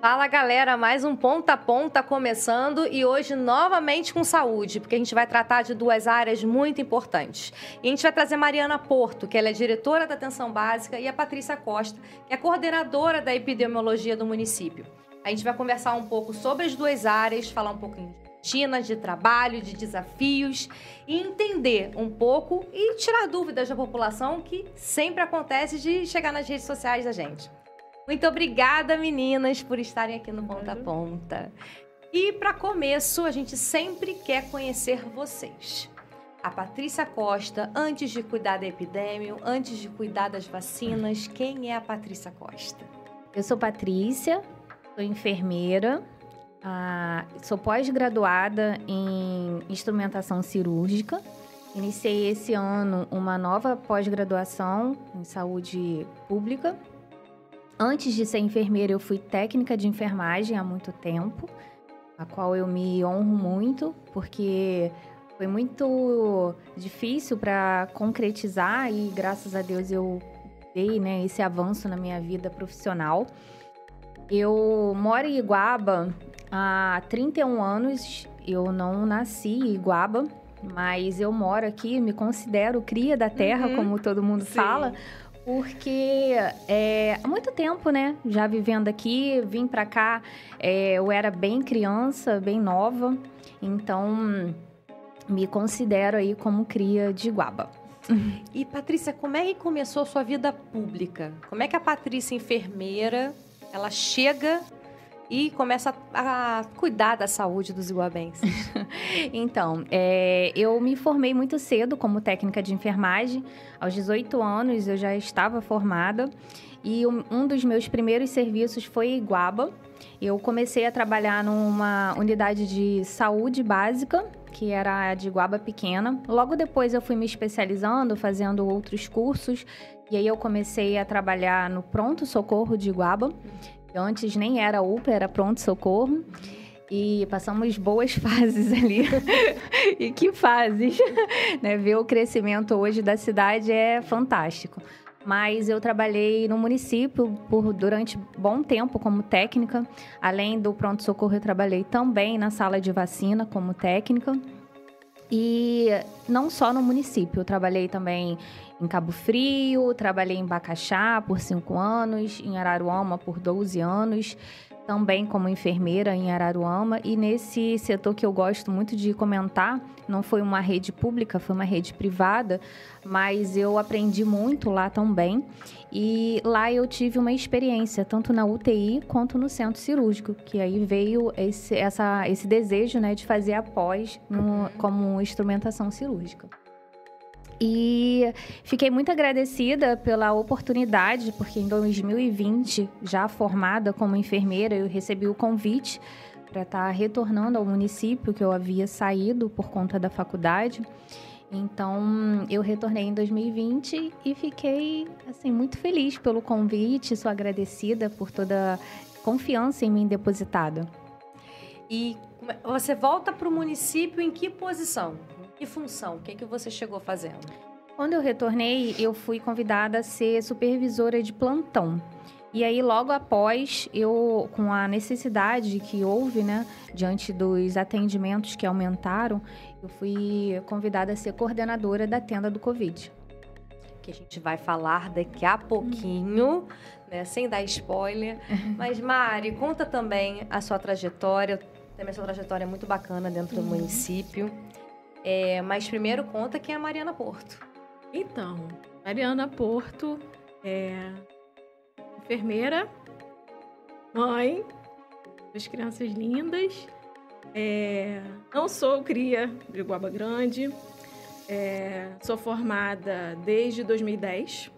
Fala galera, mais um Ponta a Ponta começando e hoje novamente com saúde, porque a gente vai tratar de duas áreas muito importantes. E a gente vai trazer Mariana Porto, que ela é diretora da Atenção Básica, e a Patrícia Costa, que é coordenadora da epidemiologia do município. A gente vai conversar um pouco sobre as duas áreas, falar um pouquinho de rotina, de trabalho, de desafios e entender um pouco e tirar dúvidas da população que sempre acontece de chegar nas redes sociais da gente. Muito obrigada, meninas, por estarem aqui no Ponta a Ponta. E, para começo, a gente sempre quer conhecer vocês. A Patrícia Costa, antes de cuidar da epidemia, antes de cuidar das vacinas, quem é a Patrícia Costa? Eu sou Patrícia, sou enfermeira, sou pós-graduada em instrumentação cirúrgica. Iniciei esse ano uma nova pós-graduação em saúde pública. Antes de ser enfermeira, eu fui técnica de enfermagem há muito tempo, a qual eu me honro muito, porque foi muito difícil para concretizar e, graças a Deus, eu dei, esse avanço na minha vida profissional. Eu moro em Iguaba há 31 anos, eu não nasci em Iguaba, mas eu moro aqui, me considero cria da terra, como todo mundo fala. Porque há muito tempo, já vivendo aqui, vim pra cá, eu era bem criança, bem nova, então me considero aí como cria de Iguaba. E, Patrícia, como é que começou a sua vida pública? Como é que a Patrícia, enfermeira, ela chega e começa a cuidar da saúde dos iguabenses? Então, eu me formei muito cedo como técnica de enfermagem. Aos 18 anos, eu já estava formada. E um dos meus primeiros serviços foi em Iguaba. Eu comecei a trabalhar numa unidade de saúde básica, que era a de Iguaba Pequena. Logo depois, eu fui me especializando, fazendo outros cursos. E aí, eu comecei a trabalhar no pronto-socorro de Iguaba. Antes nem era UPA, era pronto-socorro. E passamos boas fases ali. E que fases! Ver o crescimento hoje da cidade é fantástico. Mas eu trabalhei no município durante bom tempo como técnica. Além do pronto-socorro, eu trabalhei também na sala de vacina como técnica. E não só no município, eu trabalhei também em Cabo Frio, trabalhei em Bacaxá por 5 anos, em Araruama por 12 anos, também como enfermeira em Araruama. E nesse setor que eu gosto muito de comentar, não foi uma rede pública, foi uma rede privada, mas eu aprendi muito lá também. E lá eu tive uma experiência, tanto na UTI quanto no centro cirúrgico, que aí veio esse desejo, de fazer a pós como instrumentação cirúrgica. E fiquei muito agradecida pela oportunidade, porque em 2020, já formada como enfermeira, eu recebi o convite para estar retornando ao município, que eu havia saído por conta da faculdade. Então, eu retornei em 2020 e fiquei, muito feliz pelo convite, sou agradecida por toda a confiança em mim depositada. E você volta para o município em que posição? Que função? O que você chegou fazendo? Quando eu retornei, eu fui convidada a ser supervisora de plantão. E aí, logo após, eu, com a necessidade que houve, diante dos atendimentos que aumentaram, eu fui convidada a ser coordenadora da tenda do Covid. Que a gente vai falar daqui a pouquinho, sem dar spoiler. Mas, Mari, conta também a sua trajetória. Também a sua trajetória é muito bacana dentro do município. Mas primeiro conta quem é a Mariana Porto. Então, Mariana Porto é enfermeira, mãe, duas crianças lindas. Não sou cria de Iguaba Grande. Sou formada desde 2010.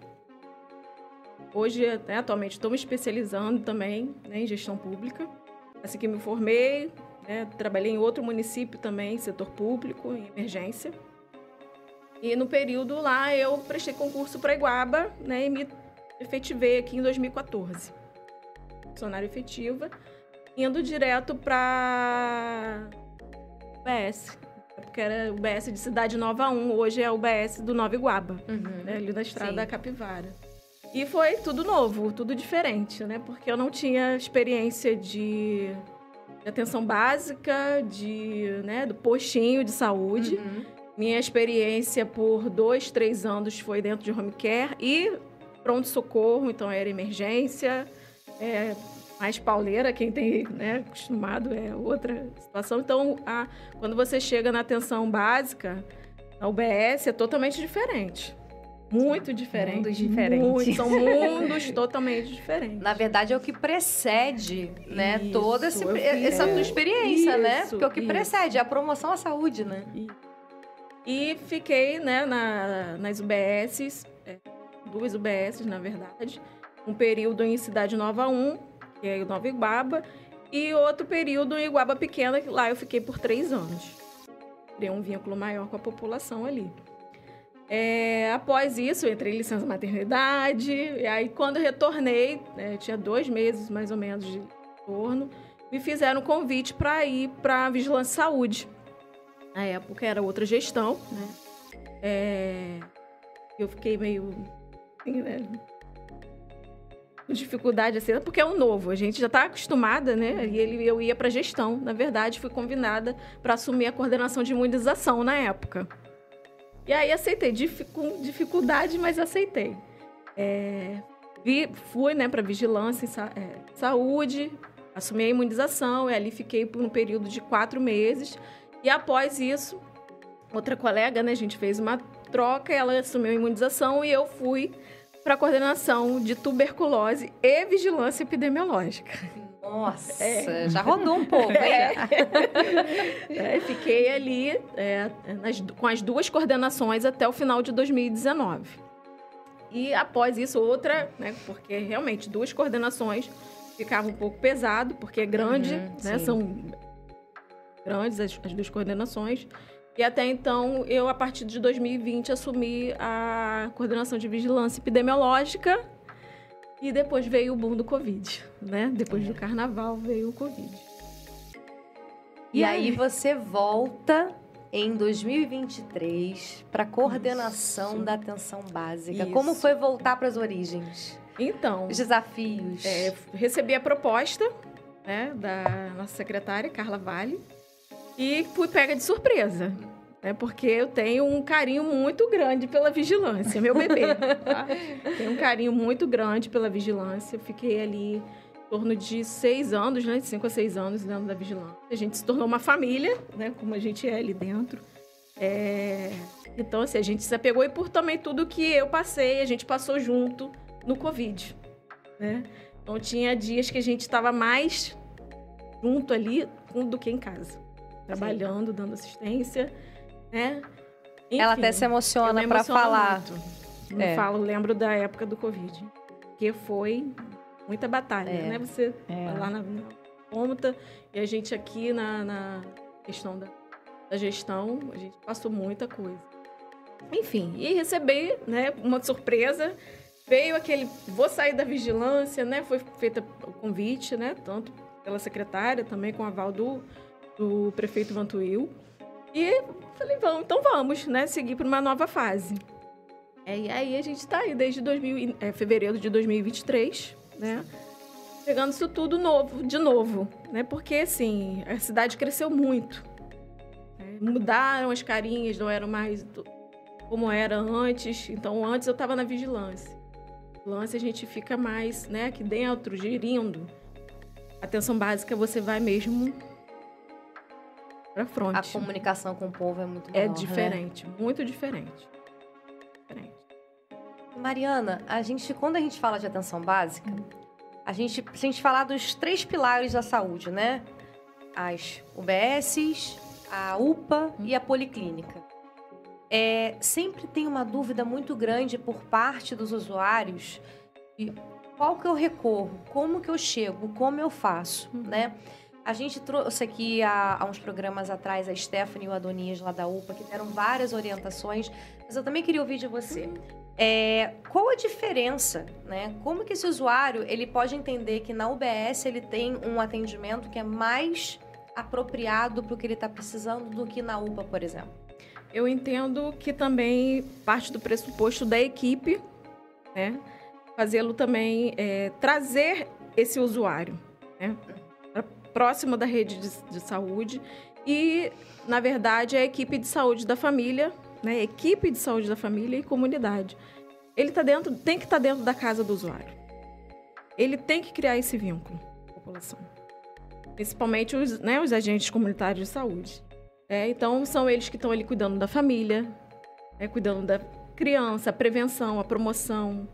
Hoje, atualmente, estou me especializando também em gestão pública. Assim que me formei, trabalhei em outro município também, setor público, em emergência. E no período lá, eu prestei concurso para Iguaba, e me efetivei aqui em 2014. Funcionária efetiva, indo direto para UBS, porque era o UBS de Cidade Nova 1, hoje é o UBS do Nova Iguaba, ali na estrada da Capivara. E foi tudo novo, tudo diferente, né? Porque eu não tinha experiência de atenção básica, do postinho de saúde. Minha experiência por 2, 3 anos foi dentro de home care e pronto-socorro, então era emergência, mais pauleira, quem tem, né, acostumado é outra situação. Então, quando você chega na atenção básica, a UBS é totalmente diferente. Muito diferente. Mundos diferentes. São mundos totalmente diferentes. Na verdade, é o que precede, né? Isso, Toda essa tua experiência, né? Porque é o que isso. precede, é a promoção à saúde, né? E fiquei, né, nas UBSs, 2 UBSs, na verdade. Um período em Cidade Nova 1, que é Nova Iguaba, e outro período em Iguaba Pequena, que lá eu fiquei por 3 anos. Criei um vínculo maior com a população ali. Após isso, eu entrei em licença maternidade, e aí quando eu retornei, tinha 2 meses mais ou menos de retorno, me fizeram um convite para ir para a Vigilância e Saúde. Na época era outra gestão, né? Eu fiquei meio, assim, né, com dificuldade, assim, porque é um novo, a gente já está acostumada, né? E eu ia para gestão. Na verdade, fui convidada para assumir a coordenação de imunização na época. E aí aceitei, com dificuldade, mas aceitei. Fui, né, para Vigilância e Saúde, assumi a imunização, e ali fiquei por um período de 4 meses. E após isso, outra colega, né, a gente fez uma troca, ela assumiu a imunização e eu fui para a coordenação de tuberculose e vigilância epidemiológica. Nossa, já rodou um pouco, hein? Fiquei ali com as 2 coordenações até o final de 2019. E após isso, outra, né, porque realmente 2 coordenações ficava um pouco pesado, porque é grande, né, são grandes as 2 coordenações. E até então, eu, a partir de 2020, assumi a coordenação de vigilância epidemiológica. E depois veio o boom do Covid, né? Depois do carnaval veio o Covid. E aí você volta em 2023 para a coordenação da atenção básica. Isso. Como foi voltar para as origens? Então, Os desafios. Recebi a proposta, né, da nossa secretária, Carla Vale, e fui pega de surpresa. Porque eu tenho um carinho muito grande pela vigilância, meu bebê. Tá? Tenho um carinho muito grande pela vigilância. Eu fiquei ali em torno de 6 anos, né? 5 a 6 anos dentro da vigilância. A gente se tornou uma família, né? Como a gente é ali dentro. Então, assim, a gente se apegou e por também tudo que eu passei, a gente passou junto no Covid, né? Então, tinha dias que a gente estava mais junto ali do que em casa. Trabalhando, sim, dando assistência, né? Enfim, ela até se emociona para falar. Lembro da época do Covid, que foi muita batalha, né? Você lá na ponta e a gente aqui na questão da gestão, a gente passou muita coisa. Enfim, e recebi, né, uma surpresa. Veio vou sair da vigilância, né? Foi feito o convite, né? Tanto pela secretária, também com o aval do prefeito Vantuil. E falei, vamos, né? Seguir para uma nova fase. E aí a gente está aí desde fevereiro de 2023, né? Pegando isso tudo de novo, né? Porque, assim, a cidade cresceu muito. Mudaram as carinhas, não eram mais como era antes. Então, antes eu estava na vigilância. Vigilância a gente fica mais, né, aqui dentro, gerindo. Atenção básica, você vai mesmo para frente. A comunicação com o povo é muito maior, diferente, né? Muito diferente. Mariana, quando a gente fala de atenção básica, se a gente falar dos 3 pilares da saúde, né? As UBSs, a UPA e a policlínica. Sempre tem uma dúvida muito grande por parte dos usuários de qual que eu recorro, como que eu chego, como eu faço, né? A gente trouxe aqui há uns programas atrás a Stephanie e o Adonias lá da UPA, que deram várias orientações, mas eu também queria ouvir de você. Qual a diferença, né? Como que esse usuário ele pode entender que na UBS ele tem um atendimento que é mais apropriado para o que ele está precisando do que na UPA, por exemplo? Eu entendo que também parte do pressuposto da equipe, né? fazê-lo também, trazer esse usuário, né, próximo da rede de saúde e, na verdade, a equipe de saúde da família, né, equipe de saúde da família e comunidade. Ele tem que estar dentro da casa do usuário. Ele tem que criar esse vínculo com a população. Principalmente os agentes comunitários de saúde. Então, são eles que estão ali cuidando da família, cuidando da criança, a prevenção, a promoção,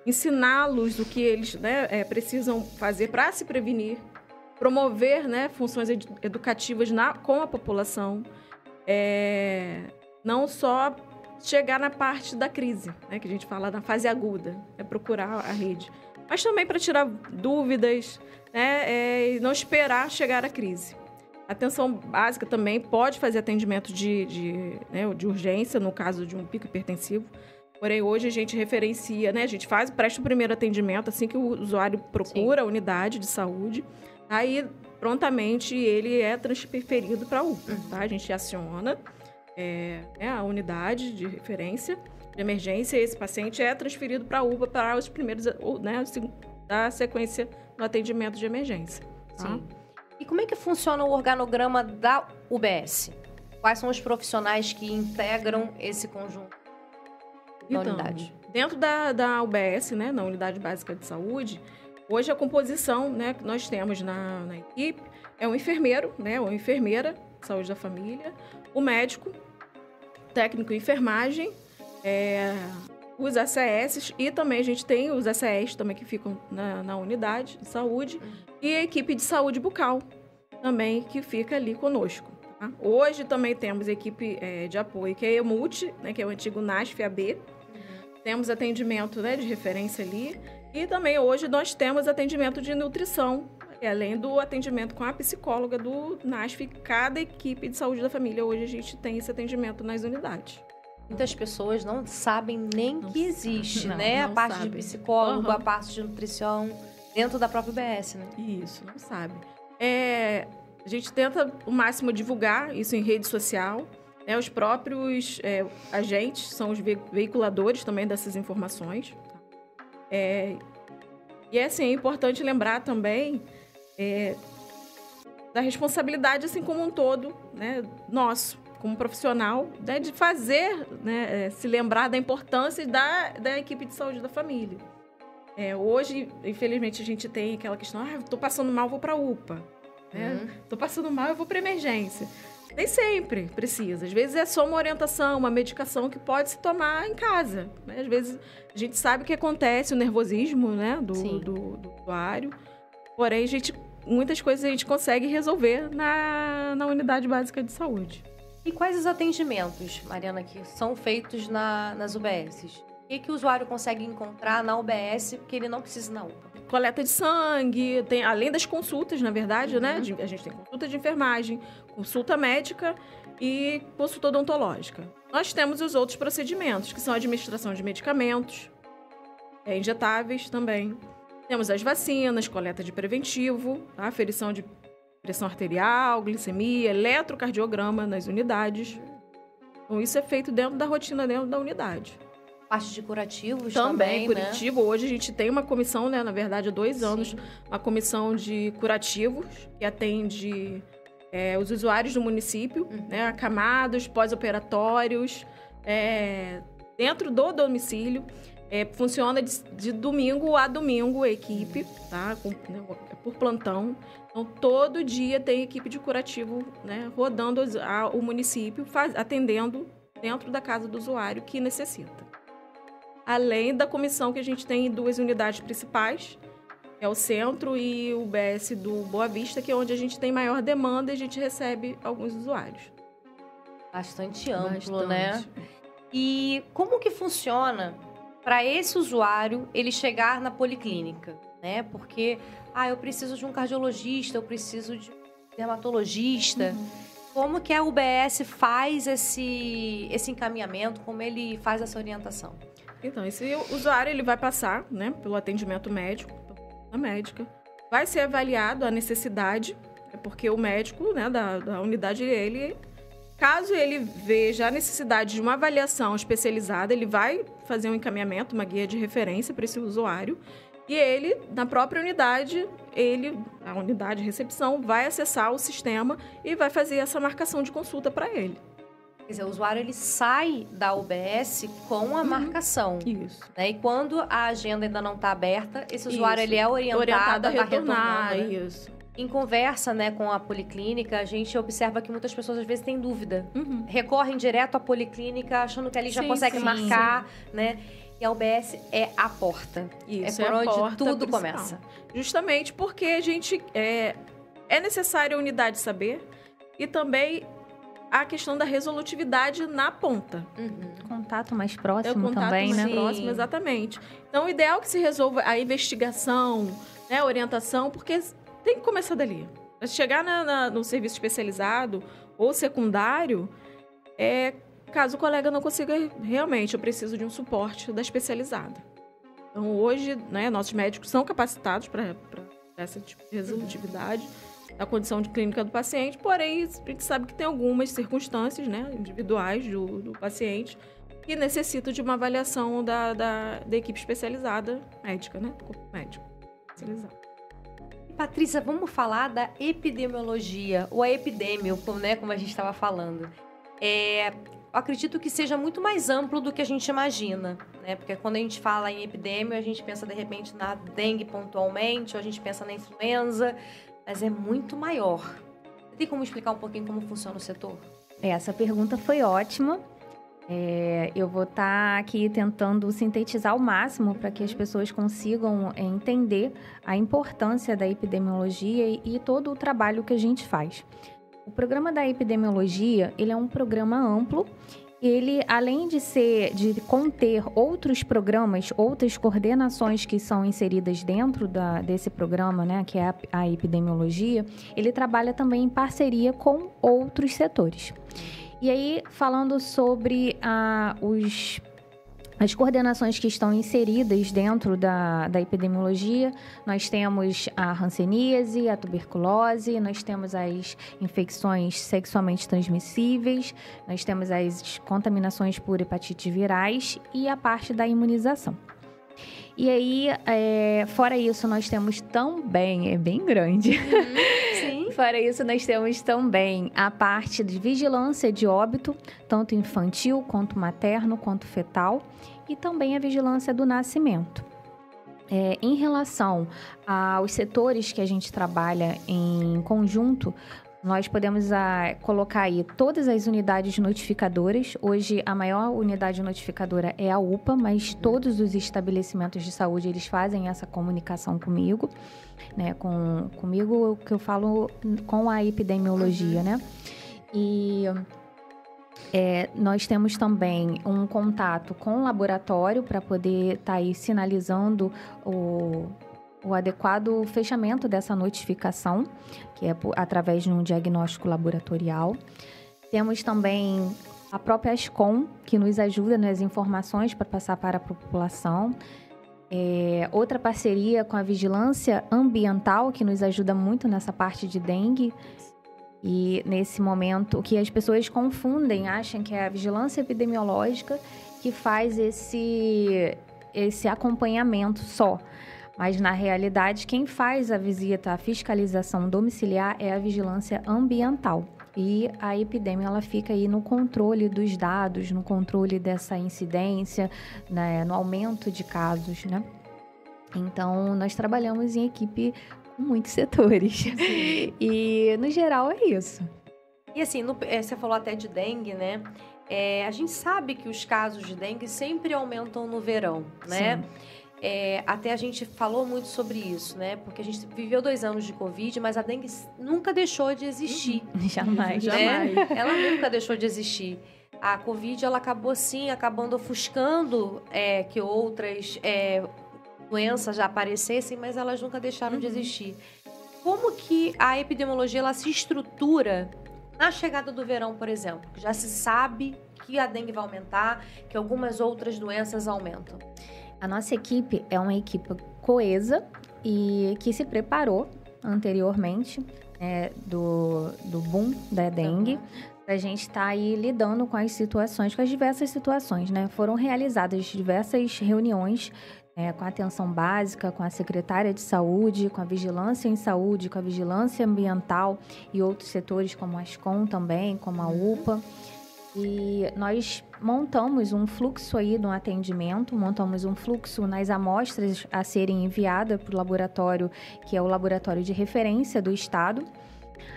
ensiná-los o que eles precisam fazer para se prevenir, promover, né, funções educativas com a população, não só chegar na parte da crise, né, que a gente fala na fase aguda, procurar a rede, mas também para tirar dúvidas, né, e não esperar chegar à crise. A atenção básica também pode fazer atendimento de urgência, no caso de um pico hipertensivo. Porém, hoje a gente referencia, né? A gente presta o primeiro atendimento assim que o usuário procura a unidade de saúde. Aí, prontamente, ele é transferido para a UPA, tá? A gente aciona a unidade de referência de emergência e esse paciente é transferido para a UPA para os primeiros, né? Da sequência do atendimento de emergência. Tá? Sim. E como é que funciona o organograma da UBS? Quais são os profissionais que integram esse conjunto da unidade? Dentro da UBS, né, na Unidade Básica de Saúde, hoje a composição, né, que nós temos na equipe é um enfermeiro, né, ou enfermeira de saúde da família, o médico, técnico em enfermagem, os ACS e também a gente tem os ACS também que ficam na unidade de saúde e a equipe de saúde bucal também que fica ali conosco. Tá? Hoje também temos a equipe de apoio que é a EMUT, né, que é o antigo NASF-AB. Temos atendimento, né, de referência ali e também hoje nós temos atendimento de nutrição, além do atendimento com a psicóloga do NASF. Cada equipe de saúde da família hoje a gente tem esse atendimento nas unidades. Muitas pessoas não sabem nem que existe, né? A parte de psicólogo, a parte de nutrição, dentro da própria UBS, né? Isso, não sabe. A gente tenta o máximo divulgar isso em rede social. Né? Os próprios agentes são os veiculadores também dessas informações. E assim, é importante lembrar também da responsabilidade, assim como um todo, né, nosso. Como profissional, né, de fazer, né, se lembrar da importância da equipe de saúde da família. Hoje, infelizmente, a gente tem aquela questão, tô passando mal, vou para a UPA. Tô passando mal, eu vou para emergência. Nem sempre precisa. Às vezes é só uma orientação, uma medicação que pode se tomar em casa. Né? Às vezes a gente sabe o que acontece, o nervosismo, né, do usuário. Porém, muitas coisas a gente consegue resolver na unidade básica de saúde. E quais os atendimentos, Mariana, que são feitos nas UBSs? O que o usuário consegue encontrar na UBS porque ele não precisa ir na UPA? Coleta de sangue, além das consultas, na verdade, né? A gente tem consulta de enfermagem, consulta médica e consulta odontológica. Nós temos os outros procedimentos, que são a administração de medicamentos, injetáveis também. Temos as vacinas, coleta de preventivo, tá? Aferição de pressão arterial, glicemia, eletrocardiograma nas unidades. Então, isso é feito dentro da rotina, dentro da unidade. Parte de curativos também, curativo. Né? Hoje a gente tem uma comissão, né, na verdade, há 2 anos, uma comissão de curativos, que atende os usuários do município, né, acamados, pós-operatórios, dentro do domicílio. Funciona de domingo a domingo a equipe, tá? Por plantão. Então, todo dia tem equipe de curativo, né, rodando o município, atendendo dentro da casa do usuário que necessita. Além da comissão que a gente tem em 2 unidades principais, que é o Centro e o UBS do Boa Vista, que é onde a gente tem maior demanda e a gente recebe alguns usuários. Bastante amplo, né? E como que funciona para esse usuário ele chegar na policlínica, né? Porque, eu preciso de um cardiologista, eu preciso de um dermatologista. Como que a UBS faz esse encaminhamento, como ele faz essa orientação? Então, esse usuário ele vai passar, né, pelo atendimento médico, da médica, vai ser avaliado a necessidade, porque o médico, né, da unidade, ele Caso ele veja a necessidade de uma avaliação especializada, ele vai fazer um encaminhamento, uma guia de referência para esse usuário. E ele, na própria unidade, a unidade de recepção, vai acessar o sistema e vai fazer essa marcação de consulta para ele. Quer dizer, o usuário ele sai da UBS com a marcação. Isso. Né? E quando a agenda ainda não está aberta, esse usuário ele é orientado a retornar. Retornando, né? Isso. Em conversa, né, com a policlínica, a gente observa que muitas pessoas às vezes têm dúvida. Recorrem direto à policlínica, achando que ali já consegue marcar, né? E a UBS é a porta. Isso, é por onde porta tudo principal. começa. Justamente porque a gente é necessário a unidade saber e também a questão da resolutividade na ponta. Contato mais próximo também, mais né? próximo, exatamente. Então, o ideal é que se resolva a investigação, né, a orientação, porque tem que começar dali. Para chegar no serviço especializado ou secundário, caso o colega não consiga, realmente, eu preciso de um suporte da especializada. Então, hoje, né, nossos médicos são capacitados para essa tipo de resolutividade da condição de clínica do paciente, porém, a gente sabe que tem algumas circunstâncias, né, individuais do paciente que necessitam de uma avaliação da equipe especializada médica, né, do corpo médico especializado. Patrícia, vamos falar da epidemiologia, ou a epidêmio, né, como a gente estava falando. Eu acredito que seja muito mais amplo do que a gente imagina, né? Porque quando a gente fala em epidêmio, a gente pensa, de repente, na dengue pontualmente, ou a gente pensa na influenza, mas é muito maior. Você tem como explicar um pouquinho como funciona o setor? Essa pergunta foi ótima. Eu vou estar aqui tentando sintetizar ao máximo para que as pessoas consigam entender a importância da epidemiologia e todo o trabalho que a gente faz. O programa da epidemiologia, ele é um programa amplo. Ele, além de conter outros programas, outras coordenações que são inseridas dentro desse programa, né, que é a epidemiologia, ele trabalha também em parceria com outros setores. E aí, falando sobre as coordenações que estão inseridas dentro da epidemiologia, nós temos a hanseníase, a tuberculose, nós temos as infecções sexualmente transmissíveis, nós temos as contaminações por hepatites virais e a parte da imunização. E aí, fora isso, nós temos também, é bem grande. Sim. Fora isso, nós temos também a parte de vigilância de óbito, tanto infantil, quanto materno, quanto fetal, e também a vigilância do nascimento. Em relação aos setores que a gente trabalha em conjunto, nós podemos colocar aí todas as unidades notificadoras. Hoje, a maior unidade notificadora é a UPA, mas todos os estabelecimentos de saúde, eles fazem essa comunicação comigo, né? Comigo, que eu falo com a epidemiologia, né? E nós temos também um contato com o laboratório para poder estar aí sinalizando o adequado fechamento dessa notificação, que é através de um diagnóstico laboratorial. Temos também a própria Ascom, que nos ajuda nas informações para passar para a população. Outra parceria com a Vigilância Ambiental, que nos ajuda muito nessa parte de dengue. E nesse momento, que as pessoas confundem, acham que é a vigilância epidemiológica que faz esse acompanhamento só. Mas, na realidade, quem faz a visita, a fiscalização domiciliar é a vigilância ambiental. E a epidemia, ela fica aí no controle dos dados, no controle dessa incidência, né, no aumento de casos, né? Então, nós trabalhamos em equipe com muitos setores. Sim. E, no geral, é isso. E assim, você falou até de dengue, né? A gente sabe que os casos de dengue sempre aumentam no verão, né? Sim. Até a gente falou muito sobre isso, né? Porque a gente viveu 2 anos de Covid, mas a dengue nunca deixou de existir. Jamais, né? Jamais. Ela nunca deixou de existir. A Covid, ela acabou, sim, acabando ofuscando que outras doenças já aparecessem, mas elas nunca deixaram de existir. Como que a epidemiologia, ela se estrutura na chegada do verão, por exemplo? Já se sabe que a dengue vai aumentar, que algumas outras doenças aumentam. A nossa equipe é uma equipe coesa e que se preparou anteriormente, do boom da dengue, para a gente estar aí lidando com as situações, com as diversas situações, né? Foram realizadas diversas reuniões com a atenção básica, com a secretária de saúde, com a vigilância em saúde, com a vigilância ambiental e outros setores como a Ascom também, como a UPA. E nós montamos um fluxo aí no atendimento, montamos um fluxo nas amostras a serem enviadas para o laboratório, que é o laboratório de referência do Estado.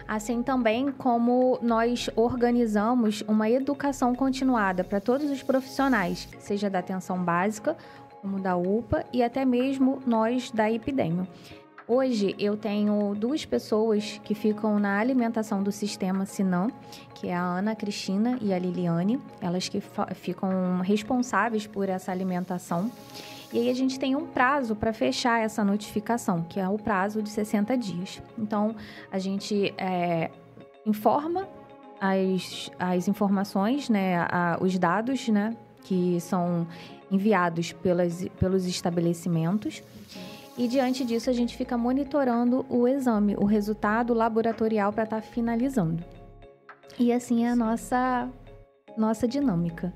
Assim também como nós organizamos uma educação continuada para todos os profissionais, seja da atenção básica, como da UPA e até mesmo nós da Epidêmio. Hoje eu tenho 2 pessoas que ficam na alimentação do sistema Sinam, que é a Ana Cristina e a Liliane, elas que ficam responsáveis por essa alimentação. E aí a gente tem um prazo para fechar essa notificação, que é o prazo de 60 dias. Então, a gente informa as informações, né, os dados, né, que são enviados pelos estabelecimentos. E diante disso, a gente fica monitorando o exame, o resultado laboratorial para estar finalizando. E assim é a nossa dinâmica.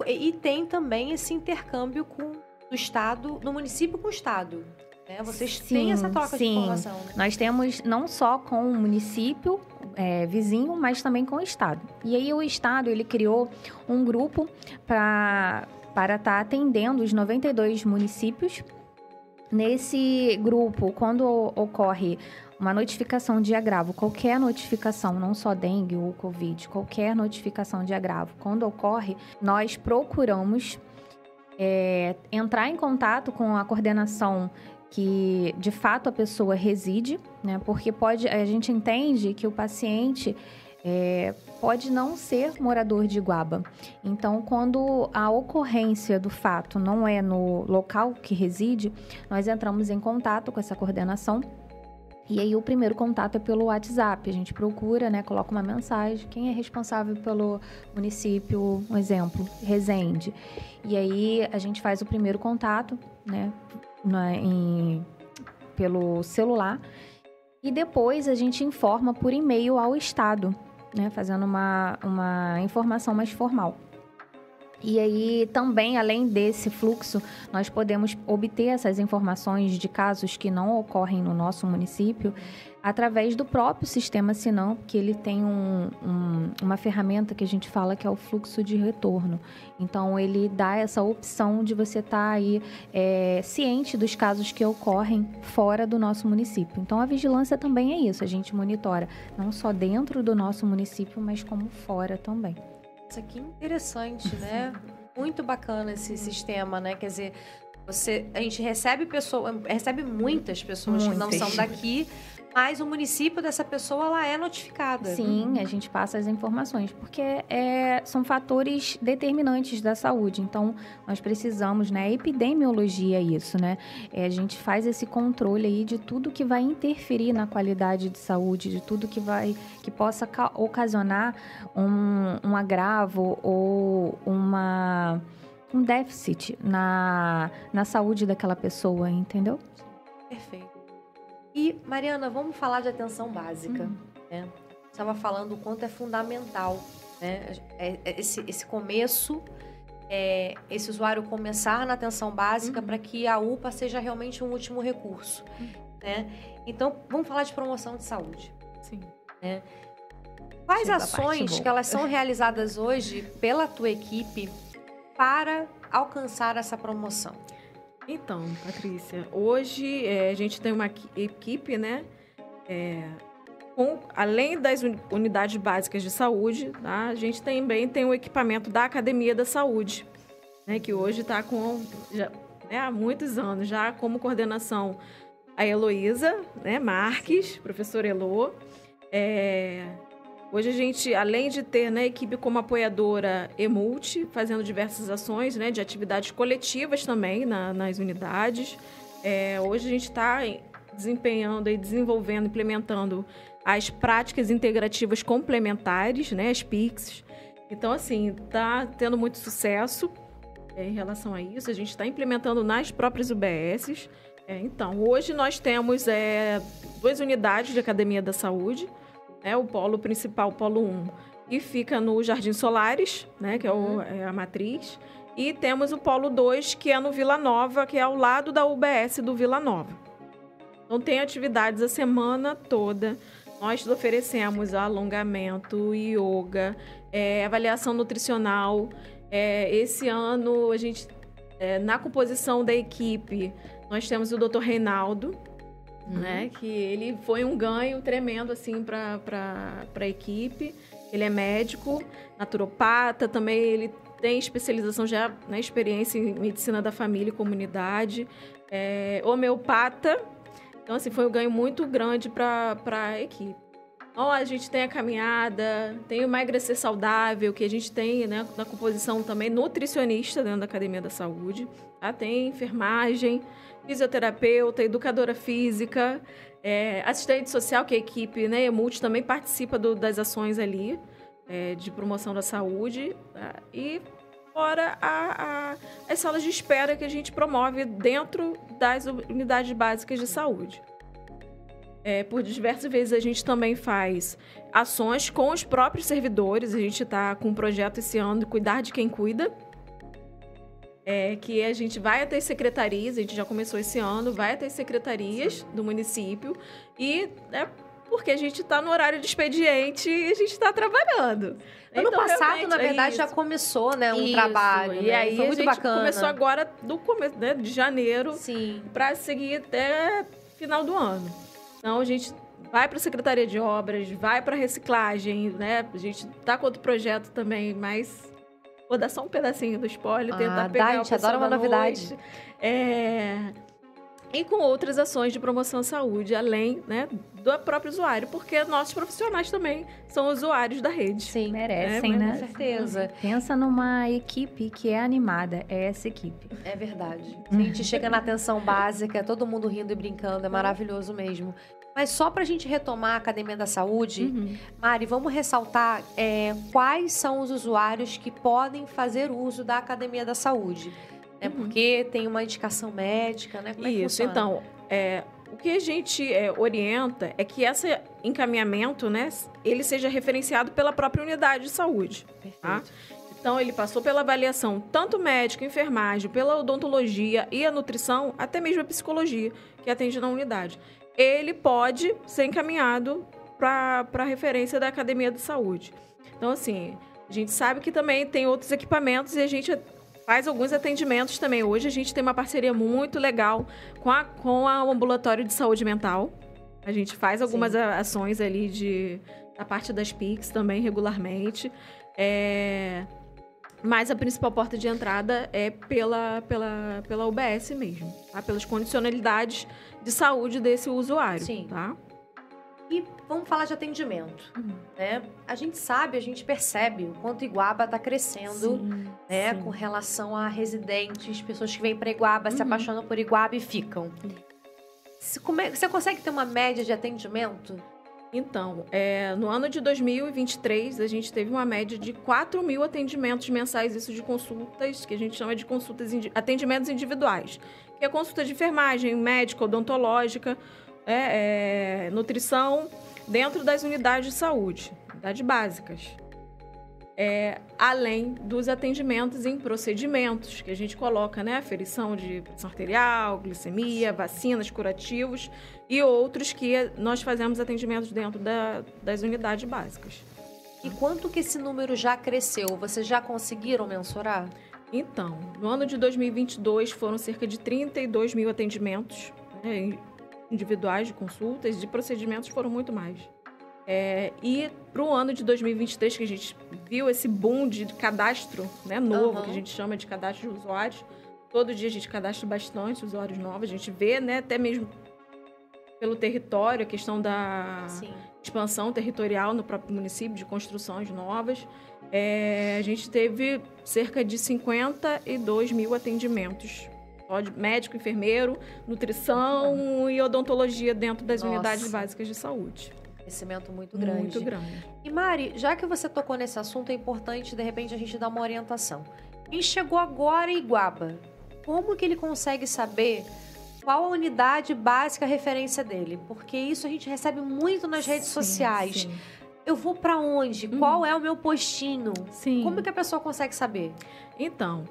E tem também esse intercâmbio do Estado, do município com o Estado. Né? Vocês têm essa troca de informação, né? Nós temos não só com o município vizinho, mas também com o Estado. E aí o Estado, ele criou um grupo para estar atendendo os 92 municípios. Nesse grupo, quando ocorre uma notificação de agravo, qualquer notificação, não só dengue ou Covid, qualquer notificação de agravo, quando ocorre, nós procuramos entrar em contato com a coordenação que, de fato, a pessoa reside, né? Porque a gente entende que o paciente pode não ser morador de Iguaba. Então, quando a ocorrência do fato não é no local que reside, nós entramos em contato com essa coordenação. E aí, o primeiro contato é pelo WhatsApp. A gente procura, né, coloca uma mensagem. Quem é responsável pelo município, um exemplo, Resende. E aí, a gente faz o primeiro contato, né, pelo celular. E depois, a gente informa por e-mail ao Estado, né, fazendo uma informação mais formal. E aí, também, além desse fluxo, nós podemos obter essas informações de casos que não ocorrem no nosso município através do próprio sistema Sinam, que ele tem uma ferramenta que a gente fala que é o fluxo de retorno. Então, ele dá essa opção de você estar aí ciente dos casos que ocorrem fora do nosso município. Então, a vigilância também é isso, a gente monitora não só dentro do nosso município, mas como fora também. Isso aqui é interessante, né? Muito bacana esse sistema, né? Quer dizer, a gente recebe muitas pessoas que não são daqui, mas o município dessa pessoa, ela é notificada. Sim, a gente passa as informações, porque são fatores determinantes da saúde. Então, nós precisamos, né? A epidemiologia é isso, né? A gente faz esse controle aí de tudo que vai interferir na qualidade de saúde, de tudo que possa ocasionar um agravo ou um déficit na saúde daquela pessoa, entendeu? Perfeito. E, Mariana, vamos falar de atenção básica. Né? Você estava falando o quanto é fundamental, né? Esse começo, esse usuário começar na atenção básica para que a UPA seja realmente um último recurso. Né? Então, vamos falar de promoção de saúde. Sim. Né? Quais ações que elas são realizadas hoje pela tua equipe para alcançar essa promoção? Então, Patrícia, hoje a gente tem uma equipe, né, além das unidades básicas de saúde, tá? A gente também tem o equipamento da Academia da Saúde, né, que hoje está há muitos anos já como coordenação a Heloísa, né, Marques, professora Elô. Hoje a gente, além de ter, né, equipe como apoiadora Emult, fazendo diversas ações, né, de atividades coletivas também nas unidades. Hoje a gente está desempenhando e desenvolvendo, implementando as práticas integrativas complementares, né, as PICs. Então, assim, está tendo muito sucesso em relação a isso. A gente está implementando nas próprias UBSs, Então, hoje nós temos 2 unidades de Academia da Saúde, né? O polo principal, o polo 1, que fica no Jardim Solares, né? Que é a matriz. E temos o polo 2, que é no Vila Nova, que é ao lado da UBS do Vila Nova. Então, tem atividades a semana toda. Nós oferecemos alongamento, yoga, avaliação nutricional. Esse ano, a gente, na composição da equipe, nós temos o Dr. Reinaldo, né? Que ele foi um ganho tremendo, assim, para a equipe. Ele é médico, naturopata, também ele tem especialização já na experiência em medicina da família e comunidade. Homeopata. Então, assim, foi um ganho muito grande para a equipe. Então, a gente tem a caminhada, tem o emagrecer saudável, que a gente tem, né, na composição também nutricionista dentro da Academia da Saúde. Tá? Tem enfermagem, fisioterapeuta, educadora física, assistente social, que a equipe, né, Emult também participa das ações ali, de promoção da saúde. Tá? E fora as salas de espera que a gente promove dentro das unidades básicas de saúde. Por diversas vezes a gente também faz ações com os próprios servidores. A gente está com um projeto esse ano de Cuidar de Quem Cuida, que a gente vai até as secretarias, a gente já começou esse ano, vai até as secretarias do município e porque a gente está no horário de expediente e a gente está trabalhando. Ano passado, na verdade, já começou, né, um trabalho. E aí foi muito a gente bacana. começou agora do começo, né, de janeiro, para seguir até final do ano. Então, a gente vai para a Secretaria de Obras, vai para reciclagem, né? A gente tá com outro projeto também, mas vou dar só um pedacinho do spoiler, tentar pegar a gente adora uma novidade. E com outras ações de promoção à saúde, além, né, do próprio usuário, porque nossos profissionais também são usuários da rede. Sim, merecem, né? Com certeza. Pensa numa equipe que é animada, é essa equipe. É verdade. A gente chega na atenção básica, todo mundo rindo e brincando, é maravilhoso mesmo. Mas só pra gente retomar a Academia da Saúde, Mari, vamos ressaltar quais são os usuários que podem fazer uso da Academia da Saúde. Porque tem uma indicação médica, né? Como é que funciona? Então, o que a gente orienta é que esse encaminhamento, né, ele seja referenciado pela própria unidade de saúde. Tá? Então, ele passou pela avaliação, tanto médica, enfermagem, pela odontologia e a nutrição, até mesmo a psicologia, que atende na unidade. Ele pode ser encaminhado para a referência da Academia da Saúde. Então, assim, a gente sabe que também tem outros equipamentos e a gente faz alguns atendimentos também. Hoje a gente tem uma parceria muito legal com o Ambulatório de Saúde Mental. A gente faz algumas ações ali da parte das PICs também regularmente. Mas a principal porta de entrada é pela UBS mesmo, tá? Pelas condicionalidades de saúde desse usuário. Sim. Tá? E vamos falar de atendimento, né? A gente sabe, a gente percebe o quanto Iguaba está crescendo, né? Com relação a residentes, pessoas que vêm para Iguaba, se apaixonam por Iguaba e ficam. Você consegue ter uma média de atendimento? Então, no ano de 2023, a gente teve uma média de 4.000 atendimentos mensais, isso de consultas, que a gente chama de atendimentos individuais, que é consulta de enfermagem, médica, odontológica, nutrição, dentro das unidades de saúde, unidades básicas. Além dos atendimentos em procedimentos, que a gente coloca, né? Aferição de pressão arterial, glicemia, vacinas, curativos e outros que nós fazemos atendimentos dentro das unidades básicas. E quanto que esse número já cresceu? Vocês já conseguiram mensurar? Então, no ano de 2022 foram cerca de 32.000 atendimentos, né, individuais de consultas, de procedimentos foram muito mais. E para o ano de 2023, que a gente viu esse boom de cadastro, né, novo, que a gente chama de cadastro de usuários, todo dia a gente cadastra bastante usuários novos, a gente vê, né, até mesmo pelo território, a questão da expansão territorial no próprio município, de construções novas. A gente teve cerca de 52.000 atendimentos. Médico, enfermeiro, nutrição e odontologia dentro das unidades básicas de saúde. Crescimento muito grande. Muito grande. E Mari, já que você tocou nesse assunto, é importante, de repente, a gente dar uma orientação. Quem chegou agora em Iguaba, como que ele consegue saber qual a unidade básica referência dele? Porque isso a gente recebe muito nas redes sociais. Sim. Eu vou para onde? Qual é o meu postinho? Sim. Como que a pessoa consegue saber? Então,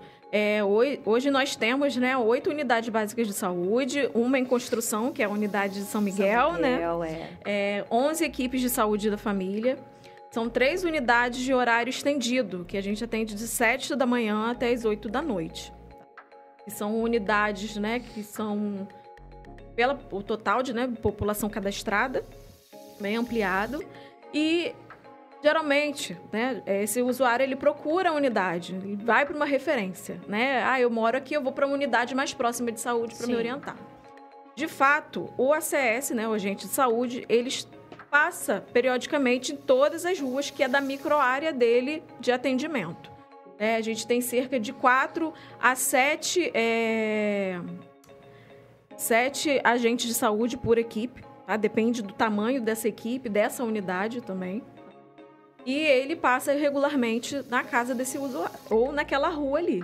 hoje nós temos, né, 8 unidades básicas de saúde, uma em construção, que é a unidade de São Miguel, né? 11 equipes de saúde da família. São 3 unidades de horário estendido, que a gente atende de 7 da manhã até as 8 da noite. Que são unidades, né, que são o total de, né, população cadastrada, bem ampliado. E geralmente, né, esse usuário ele procura a unidade, ele vai para uma referência, né? Eu moro aqui, eu vou para uma unidade mais próxima de saúde para me orientar. De fato, o ACS, né, o agente de saúde, eles passa periodicamente em todas as ruas que é da microárea dele de atendimento. A gente tem cerca de 4 a 7 agentes de saúde por equipe. Tá? Depende do tamanho dessa equipe, dessa unidade também. E ele passa regularmente na casa desse usuário, ou naquela rua ali.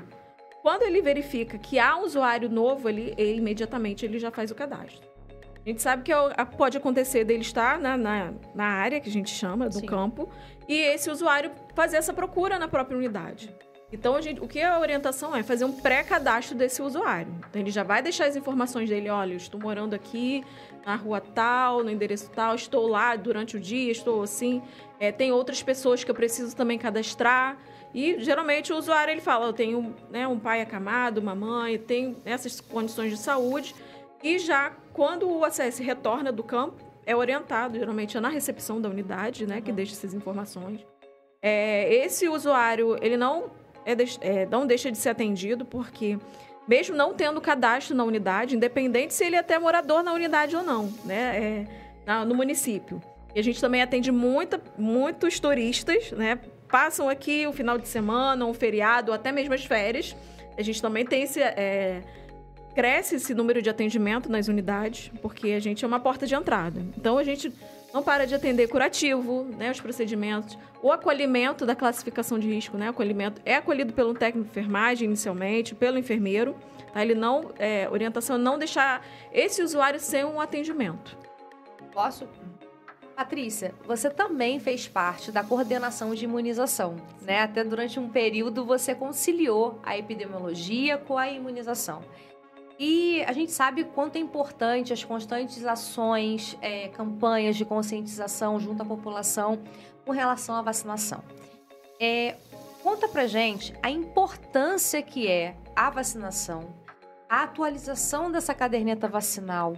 Quando ele verifica que há um usuário novo ali, imediatamente ele já faz o cadastro. A gente sabe que pode acontecer dele estar na área, que a gente chama, do campo, e esse usuário fazer essa procura na própria unidade. Então, o que a orientação é fazer um pré-cadastro desse usuário. Então, ele já vai deixar as informações dele, olha, eu estou morando aqui na rua tal, no endereço tal, estou lá durante o dia, estou assim, tem outras pessoas que eu preciso também cadastrar. E, geralmente, o usuário, ele fala, eu tenho, né, um pai acamado, uma mãe, tenho essas condições de saúde. E já, quando o ACS retorna do campo, é orientado, geralmente é na recepção da unidade, né, que deixa essas informações. Esse usuário, ele não deixa de ser atendido, porque mesmo não tendo cadastro na unidade, independente se ele é até morador na unidade ou não, né, no município. E a gente também atende muitos turistas, né, passam aqui o final de semana, um feriado, ou até mesmo as férias. A gente também tem cresce esse número de atendimento nas unidades, porque a gente é uma porta de entrada. Então, a gente não para de atender curativo, né, os procedimentos, o acolhimento da classificação de risco, né, o acolhimento é acolhido pelo técnico de enfermagem inicialmente, pelo enfermeiro, tá? Ele não, orientação é não deixar esse usuário sem um atendimento. Posso? Patrícia, você também fez parte da coordenação de imunização, né? Até durante um período você conciliou a epidemiologia com a imunização. E a gente sabe quanto é importante as constantes ações, campanhas de conscientização junto à população com relação à vacinação. Conta pra gente a importância que é a vacinação, a atualização dessa caderneta vacinal,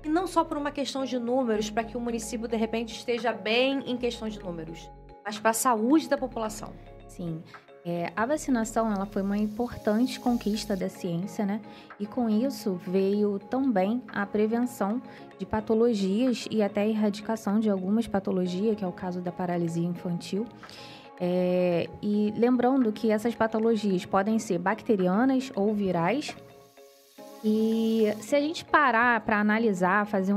e não só por uma questão de números, para que o município, de repente, esteja bem em questão de números, mas para a saúde da população. Sim. A vacinação, ela foi uma importante conquista da ciência, né? E com isso veio também a prevenção de patologias e até a erradicação de algumas patologias, que é o caso da paralisia infantil. E lembrando que essas patologias podem ser bacterianas ou virais. E se a gente parar para analisar, fazer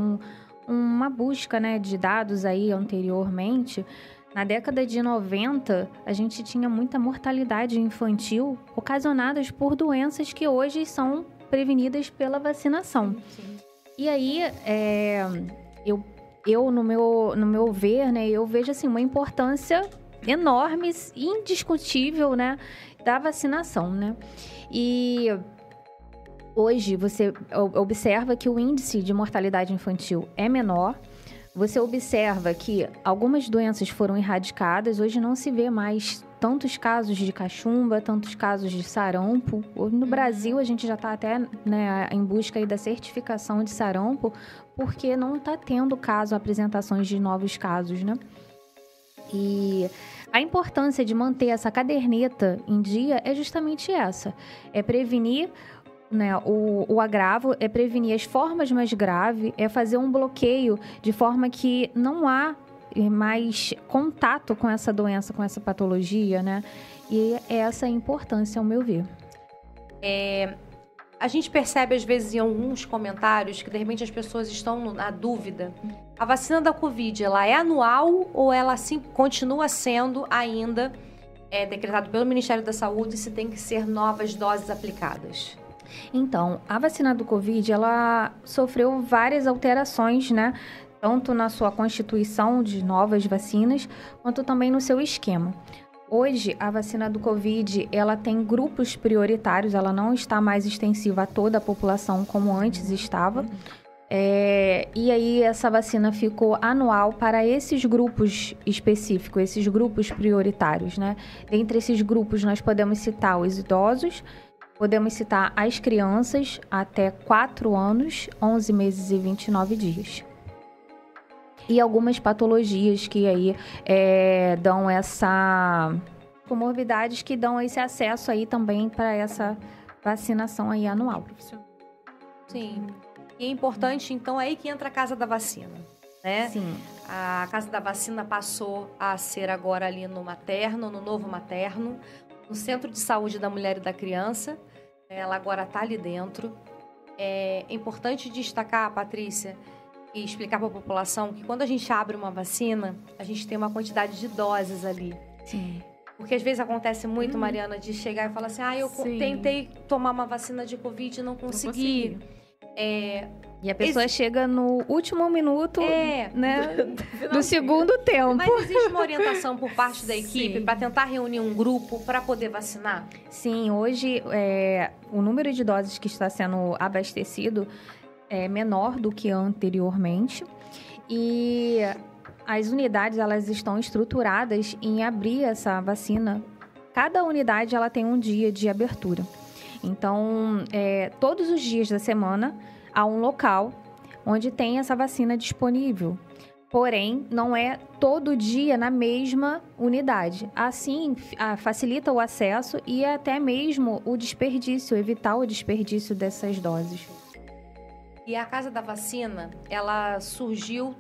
uma busca, né, de dados aí anteriormente, na década de 90, a gente tinha muita mortalidade infantil ocasionadas por doenças que hoje são prevenidas pela vacinação. Sim. E aí, eu no meu ver, né, eu vejo assim, uma importância enorme, indiscutível, né, da vacinação, né? E hoje você observa que o índice de mortalidade infantil é menor. Você observa que algumas doenças foram erradicadas. Hoje não se vê mais tantos casos de cachumba, tantos casos de sarampo. No Brasil, a gente já está até, né, em busca aí da certificação de sarampo, porque não está tendo apresentações de novos casos, né? E a importância de manter essa caderneta em dia é justamente essa. É prevenir, né, o agravo, é prevenir as formas mais graves, é fazer um bloqueio de forma que não há mais contato com essa doença, com essa patologia, né? E essa é a importância, ao meu ver. A gente percebe, às vezes, em alguns comentários que, de repente, as pessoas estão na dúvida. A vacina da Covid, ela é anual ou ela assim, continua sendo ainda decretado pelo Ministério da Saúde se tem que ser novas doses aplicadas? Então, a vacina do Covid, ela sofreu várias alterações, né? Tanto na sua constituição de novas vacinas, quanto também no seu esquema. Hoje, a vacina do Covid, ela tem grupos prioritários, ela não está mais extensiva a toda a população como antes estava. E aí, essa vacina ficou anual para esses grupos específicos, esses grupos prioritários, né? Dentre esses grupos, nós podemos citar os idosos, podemos citar as crianças até 4 anos, 11 meses e 29 dias. E algumas patologias que aí dão essa... comorbidades que dão esse acesso aí também para essa vacinação aí anual. Sim. E é importante, então, aí que entra a Casa da Vacina, né? Sim. A Casa da Vacina passou a ser agora ali no materno, no novo materno, no Centro de Saúde da Mulher e da Criança. Ela agora está ali dentro. É importante destacar, Patrícia, e explicar para a população que quando a gente abre uma vacina, a gente tem uma quantidade de doses ali. Sim. Porque às vezes acontece muito, Mariana, de chegar e falar assim, eu tentei tomar uma vacina de Covid e não consegui. E a pessoa chega no último minuto, né, do segundo tempo. Mas existe uma orientação por parte da equipe para tentar reunir um grupo para poder vacinar? Sim, hoje o número de doses que está sendo abastecido é menor do que anteriormente. E as unidades, elas estão estruturadas em abrir essa vacina. Cada unidade, ela tem um dia de abertura. Então, todos os dias da semana, há um local onde tem essa vacina disponível. Porém, não é todo dia na mesma unidade. Assim, facilita o acesso e até mesmo o desperdício, evitar o desperdício dessas doses. E a Casa da Vacina, ela surgiu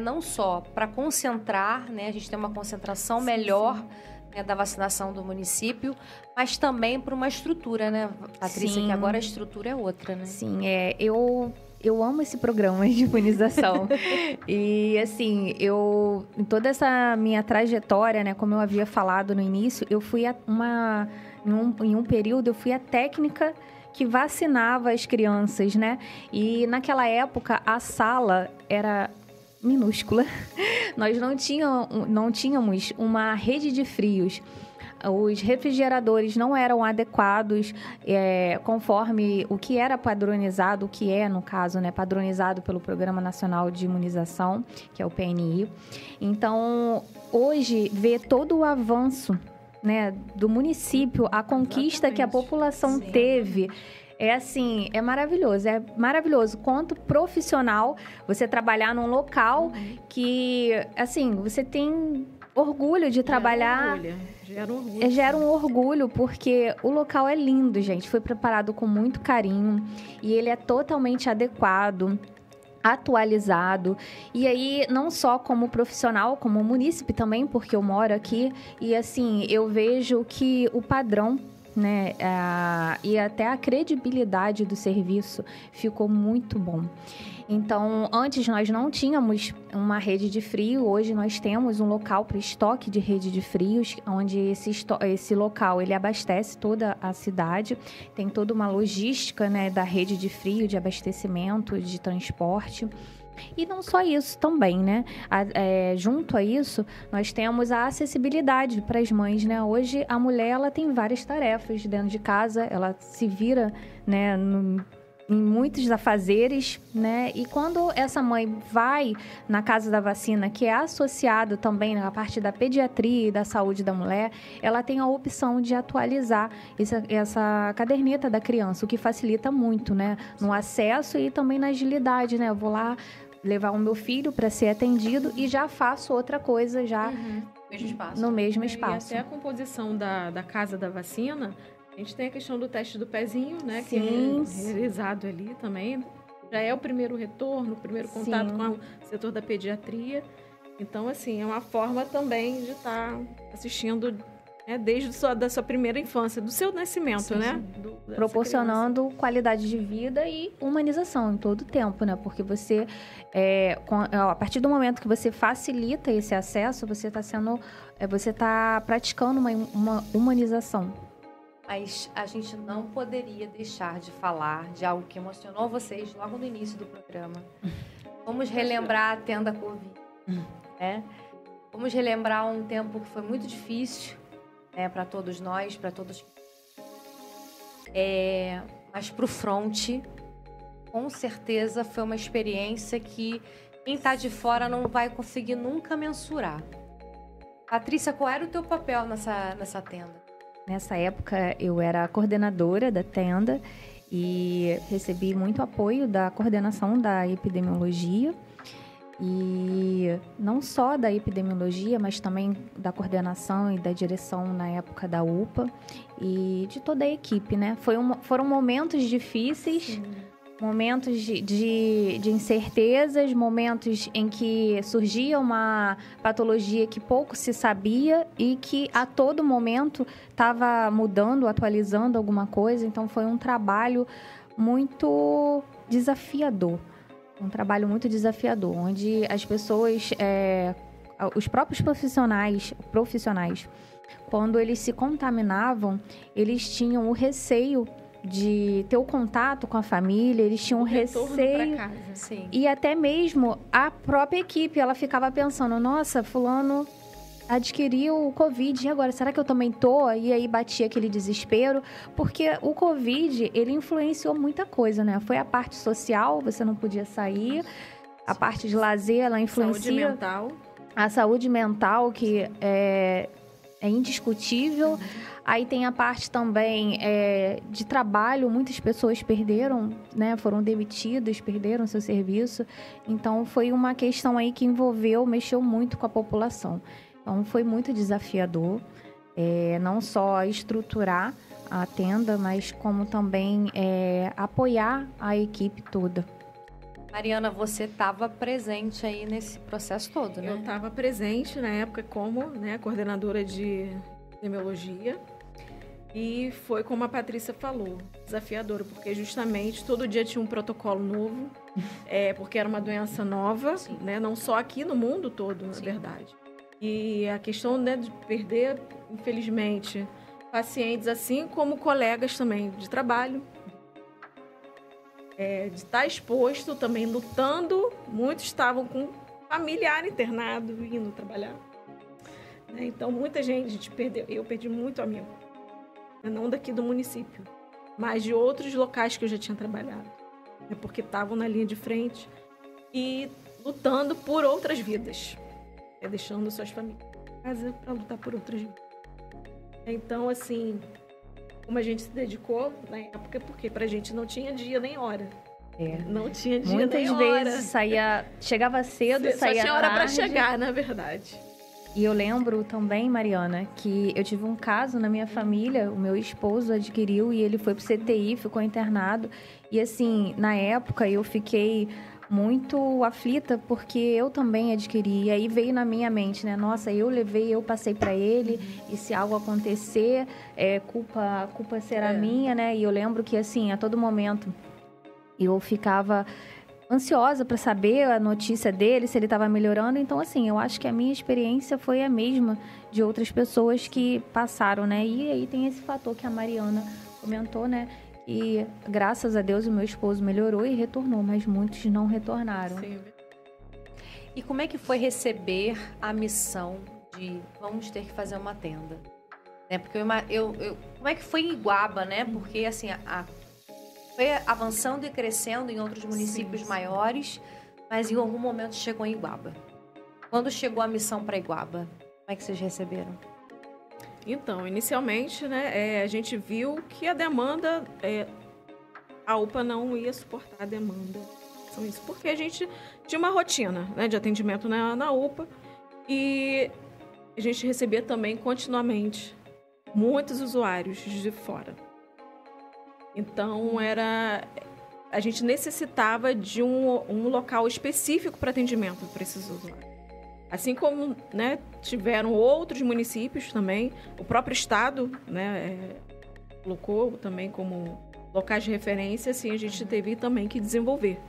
não só para concentrar, né? A gente tem uma concentração melhor da vacinação do município, mas também para uma estrutura, né, Patrícia? Que agora a estrutura é outra, né? Sim, eu amo esse programa de imunização. E, assim, em toda essa minha trajetória, né, como eu havia falado no início, eu fui em um período, eu fui a técnica que vacinava as crianças, né? E naquela época, a sala era minúscula. Nós não tínhamos uma rede de frios. Os refrigeradores não eram adequados conforme o que era padronizado, o que é, no caso, né, padronizado pelo Programa Nacional de Imunização, que é o PNI. Então, hoje, ver todo o avanço, né, do município, a conquista que a população teve, é maravilhoso. É maravilhoso quanto profissional você trabalhar num local que, assim, você tem orgulho de trabalhar. Gera um orgulho, porque o local é lindo, gente. Foi preparado com muito carinho e ele é totalmente adequado, atualizado. E aí, não só como profissional, como munícipe também, porque eu moro aqui. E assim, eu vejo que o padrão, né, e até a credibilidade do serviço ficou muito bom. Então, antes nós não tínhamos uma rede de frio, hoje nós temos um local para estoque de rede de frios, onde esse local ele abastece toda a cidade, tem toda uma logística, né, da rede de frio, de abastecimento, de transporte. E não só isso também, né? Junto a isso, nós temos a acessibilidade para as mães, né? Hoje, a mulher, ela tem várias tarefas dentro de casa, ela se vira, né, em muitos afazeres, né? E quando essa mãe vai na Casa da Vacina, que é associado também na parte da pediatria e da saúde da mulher, ela tem a opção de atualizar essa caderneta da criança, o que facilita muito, né? No acesso e também na agilidade, né? Eu vou lá levar o meu filho para ser atendido e já faço outra coisa no mesmo espaço. E até a composição da Casa da Vacina, a gente tem a questão do teste do pezinho, né? Que é realizado ali também. Já é o primeiro retorno, o primeiro contato com o setor da pediatria. Então, assim, é uma forma também de estar assistindo, né, desde da sua primeira infância, do seu nascimento, né? Proporcionando qualidade de vida e humanização em todo o tempo, né? Porque você, a partir do momento que você facilita esse acesso, você está praticando uma humanização. Mas a gente não poderia deixar de falar de algo que emocionou vocês logo no início do programa. Vamos relembrar a tenda Covid, né? Vamos relembrar um tempo que foi muito difícil, né, para todos nós, para todos. Mas para o front, com certeza foi uma experiência que quem está de fora não vai conseguir nunca mensurar. Patrícia, qual era o teu papel nessa tenda? Nessa época, eu era a coordenadora da tenda e recebi muito apoio da coordenação da epidemiologia. E não só da epidemiologia, mas também da coordenação e da direção na época da UPA e de toda a equipe, né? Foram momentos difíceis, sim, momentos de incertezas, momentos em que surgia uma patologia que pouco se sabia e que a todo momento estava mudando, atualizando alguma coisa. Então, foi um trabalho muito desafiador. Um trabalho muito desafiador, onde as pessoas, os próprios profissionais, quando eles se contaminavam, eles tinham o receio de ter o contato com a família, eles tinham o receio. Pra casa. Sim. E até mesmo a própria equipe, ela ficava pensando, nossa, fulano adquiriu o Covid, e agora, será que eu também tô? E aí batia aquele desespero, porque o Covid, ele influenciou muita coisa, né? Foi a parte social, você não podia sair, a parte de lazer, ela influencia... Saúde mental. A saúde mental, que é indiscutível. Aí tem a parte também de trabalho, muitas pessoas perderam, né? Foram demitidas, perderam seu serviço. Então, foi uma questão aí que mexeu muito com a população. Então, foi muito desafiador, não só estruturar a tenda, mas como também apoiar a equipe toda. Mariana, você estava presente aí nesse processo todo, né? Eu estava presente na época como, né, coordenadora de epidemiologia. E foi como a Patrícia falou, desafiadora, porque justamente todo dia tinha um protocolo novo, porque era uma doença nova, né, não só aqui no mundo todo, na verdade. E a questão, né, de perder, infelizmente, pacientes, assim como colegas também de trabalho, de estar exposto também, lutando. Muitos estavam com familiar internado, indo trabalhar. Então, muita gente, a gente perdeu. Eu perdi muito amigo. Não daqui do município, mas de outros locais que eu já tinha trabalhado. Porque estavam na linha de frente e lutando por outras vidas. Deixando suas famílias em casa para lutar por outras vidas. Então, assim, como a gente se dedicou na época, porque pra gente não tinha dia nem hora. Não tinha dia muitas nem hora. Muitas vezes chegava cedo, saía tarde. Só tinha hora para chegar, na verdade. E eu lembro também, Mariana, que eu tive um caso na minha família, o meu esposo adquiriu e ele foi pro CTI, ficou internado. E assim, na época eu fiquei muito aflita, porque eu também adquiri. E aí veio na minha mente, né? Nossa, eu passei para ele, e se algo acontecer, culpa será minha, né? E eu lembro que, assim, a todo momento eu ficava ansiosa para saber a notícia dele, se ele estava melhorando. Então, assim, eu acho que a minha experiência foi a mesma de outras pessoas que passaram, né? E aí tem esse fator que a Mariana comentou, né? E graças a Deus o meu esposo melhorou e retornou, mas muitos não retornaram. Sim. E como é que foi receber a missão de vamos ter que fazer uma tenda? Porque como é que foi em Iguaba, né? Porque assim, foi avançando e crescendo em outros municípios maiores, mas em algum momento chegou em Iguaba. Quando chegou a missão para Iguaba, como é que vocês receberam? Então, inicialmente, né, a gente viu que a demanda, a UPA não ia suportar a demanda. Isso porque a gente tinha uma rotina, né, de atendimento na UPA e a gente recebia também continuamente muitos usuários de fora. Então, a gente necessitava de um local específico para atendimento para esses usuários. Assim como, né, tiveram outros municípios também, o próprio estado, né, colocou também como locais de referência, assim, a gente teve também que desenvolver,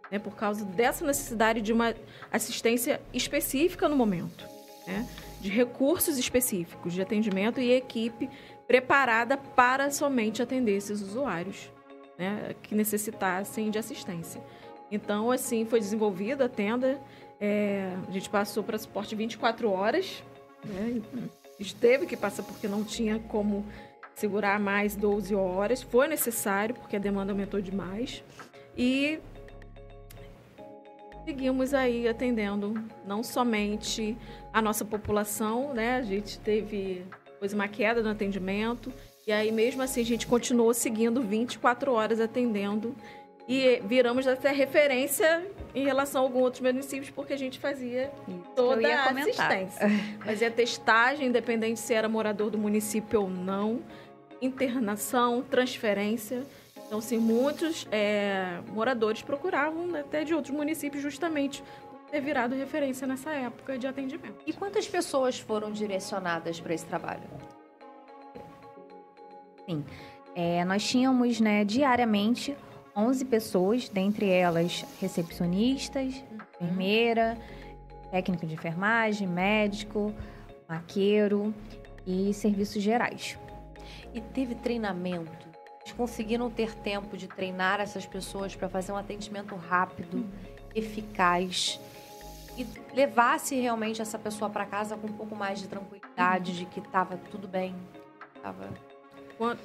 né, por causa dessa necessidade de uma assistência específica no momento, né, de recursos específicos de atendimento e equipe preparada para somente atender esses usuários, né, que necessitassem de assistência. Então, assim, foi desenvolvida a tenda. A gente passou para suporte 24 horas. Né? A gente teve que passar porque não tinha como segurar mais 12 horas. Foi necessário, porque a demanda aumentou demais. E seguimos aí atendendo não somente a nossa população, né? A gente teve depois uma queda no atendimento. E aí, mesmo assim, a gente continuou seguindo 24 horas atendendo. E viramos até referência em relação a alguns outros municípios, porque a gente fazia toda a assistência. Fazia testagem, independente se era morador do município ou não, internação, transferência. Então, sim, muitos moradores procuravam até de outros municípios justamente por ter virado referência nessa época de atendimento. E quantas pessoas foram direcionadas para esse trabalho? Sim, nós tínhamos, né, diariamente 11 pessoas, dentre elas recepcionistas, enfermeira, técnico de enfermagem, médico, maqueiro e serviços gerais. E teve treinamento? Eles conseguiram ter tempo de treinar essas pessoas para fazer um atendimento rápido, eficaz e levasse realmente essa pessoa para casa com um pouco mais de tranquilidade, de que estava tudo bem?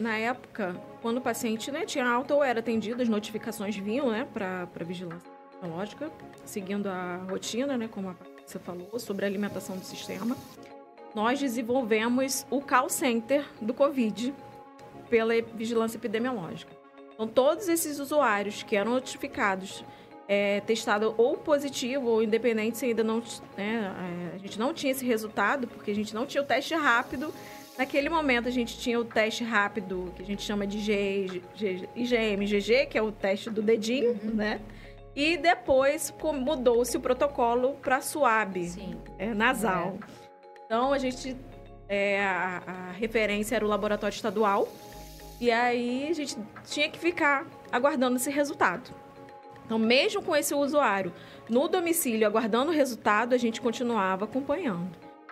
Na época, quando o paciente, né, tinha alta ou era atendido, as notificações vinham, né, para a vigilância tecnológica, seguindo a rotina, né, como a Patrícia falou, sobre a alimentação do sistema. Nós desenvolvemos o call center do Covid pela vigilância epidemiológica. Então, todos esses usuários que eram notificados, testado ou positivo ou independente se ainda não, né, a gente não tinha esse resultado, porque a gente não tinha o teste rápido. Naquele momento, a gente tinha o teste rápido, que a gente chama de IgM, GG, que é o teste do dedinho, né? E depois mudou-se o protocolo para SWAB, nasal. Então, a gente... a referência era o laboratório estadual. E aí, a gente tinha que ficar aguardando esse resultado. Então, mesmo com esse usuário no domicílio aguardando o resultado, a gente continuava acompanhando.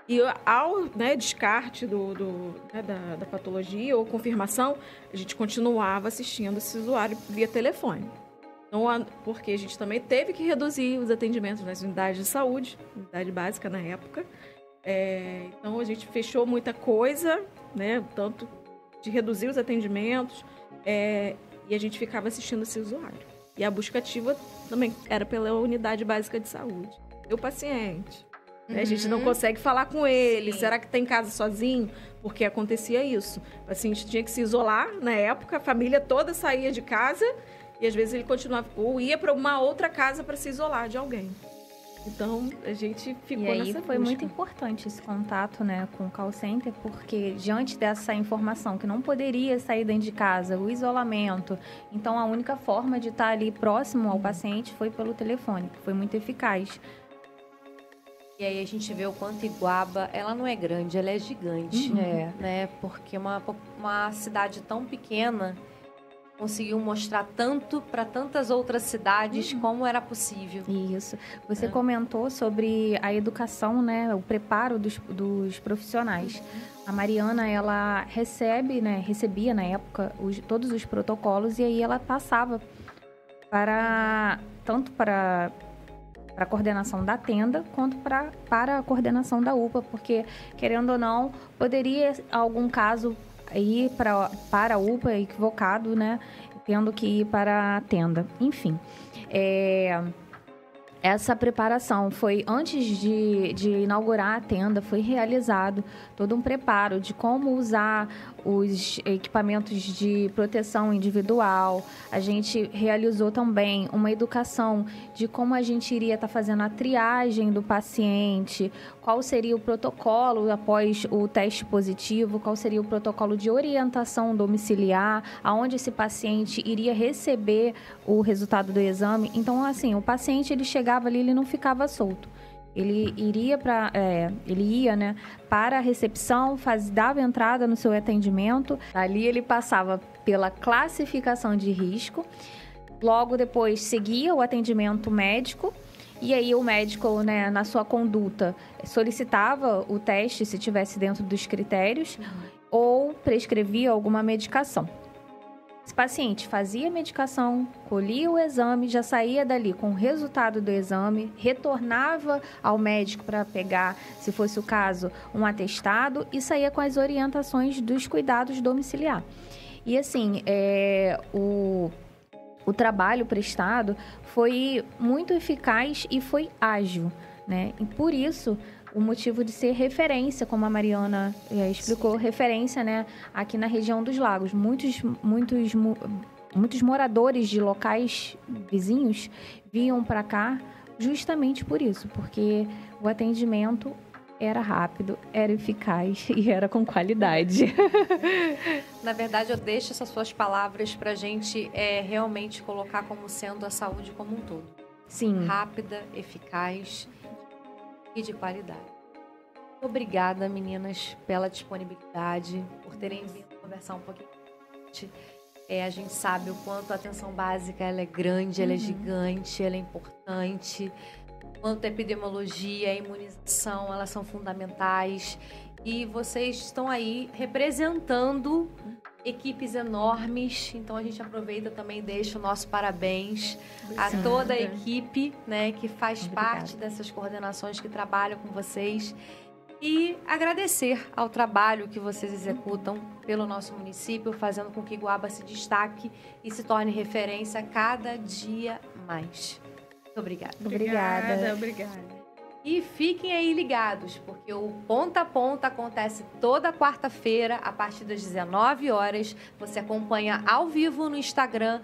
E ao, né, descarte da patologia ou confirmação, a gente continuava assistindo esse usuário via telefone. Então, porque a gente também teve que reduzir os atendimentos nas unidades de saúde, unidade básica na época. Então, a gente fechou muita coisa, né, tanto de reduzir os atendimentos, e a gente ficava assistindo esse usuário. E a busca ativa também era pela unidade básica de saúde. E o paciente... A gente não consegue falar com ele. Sim. Será que está em casa sozinho? Porque acontecia isso. O paciente tinha que se isolar na época, a família toda saía de casa e às vezes ele continuava ou ia para uma outra casa para se isolar de alguém. Então, a gente ficou nessa busca. E aí foi muito importante esse contato, né, com o call center, porque diante dessa informação que não poderia sair dentro de casa, o isolamento, então a única forma de estar ali próximo ao paciente foi pelo telefone, que foi muito eficaz. E aí a gente vê o quanto Iguaba, ela não é grande, ela é gigante, né? Porque uma cidade tão pequena conseguiu mostrar tanto para tantas outras cidades como era possível. Isso. Você comentou sobre a educação, né? O preparo dos profissionais. A Mariana, ela recebia na época todos os protocolos e aí ela passava tanto para a coordenação da tenda, quanto para a coordenação da UPA, porque, querendo ou não, poderia, algum caso, ir para a UPA equivocado, né? Tendo que ir para a tenda. Enfim, essa preparação foi, antes de inaugurar a tenda, foi realizado todo um preparo de como usar os equipamentos de proteção individual. A gente realizou também uma educação de como a gente iria estar fazendo a triagem do paciente, qual seria o protocolo após o teste positivo, qual seria o protocolo de orientação domiciliar, aonde esse paciente iria receber o resultado do exame. Então, assim, o paciente, ele chegava ali, ele não ficava solto. Ele ia, né, para a recepção, dava entrada no seu atendimento. Ali ele passava pela classificação de risco. Logo depois seguia o atendimento médico. E aí o médico, né, na sua conduta, solicitava o teste se tivesse dentro dos critérios. ou prescrevia alguma medicação. Esse paciente fazia a medicação, colhia o exame, já saía dali com o resultado do exame, retornava ao médico para pegar, se fosse o caso, um atestado e saía com as orientações dos cuidados domiciliar. E assim, o trabalho prestado foi muito eficaz e foi ágil, né? E por isso, o motivo de ser referência, como a Mariana explicou, referência, né, aqui na região dos Lagos. Muitos moradores de locais vizinhos vinham para cá justamente por isso, porque o atendimento era rápido, era eficaz e era com qualidade. Na verdade, eu deixo essas suas palavras para a gente realmente colocar como sendo a saúde como um todo. Sim. Rápida, eficaz e de qualidade. Obrigada, meninas, pela disponibilidade, por terem vindo conversar um pouquinho com a gente. A gente sabe o quanto a atenção básica ela é grande, ela é gigante, ela é importante. Quanto a epidemiologia, a imunização, elas são fundamentais. E vocês estão aí representando equipes enormes. Então, a gente aproveita também e deixa o nosso parabéns a toda a equipe, né, que faz parte dessas coordenações que trabalham com vocês. E agradecer ao trabalho que vocês executam pelo nosso município, fazendo com que Iguaba se destaque e se torne referência cada dia mais. Muito obrigada. Obrigada. E fiquem aí ligados, porque o Ponta a Ponta acontece toda quarta-feira, a partir das 19 horas. Você acompanha ao vivo no Instagram,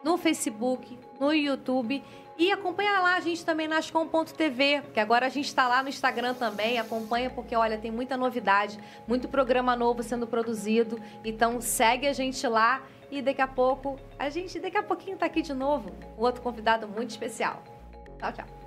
no Facebook, no YouTube. E acompanha lá a gente também na Ascom.tv, porque agora a gente está lá no Instagram também. Acompanha porque, olha, tem muita novidade, muito programa novo sendo produzido. Então, segue a gente lá e daqui a pouquinho tá aqui de novo. Um outro convidado muito especial. Tchau, tchau.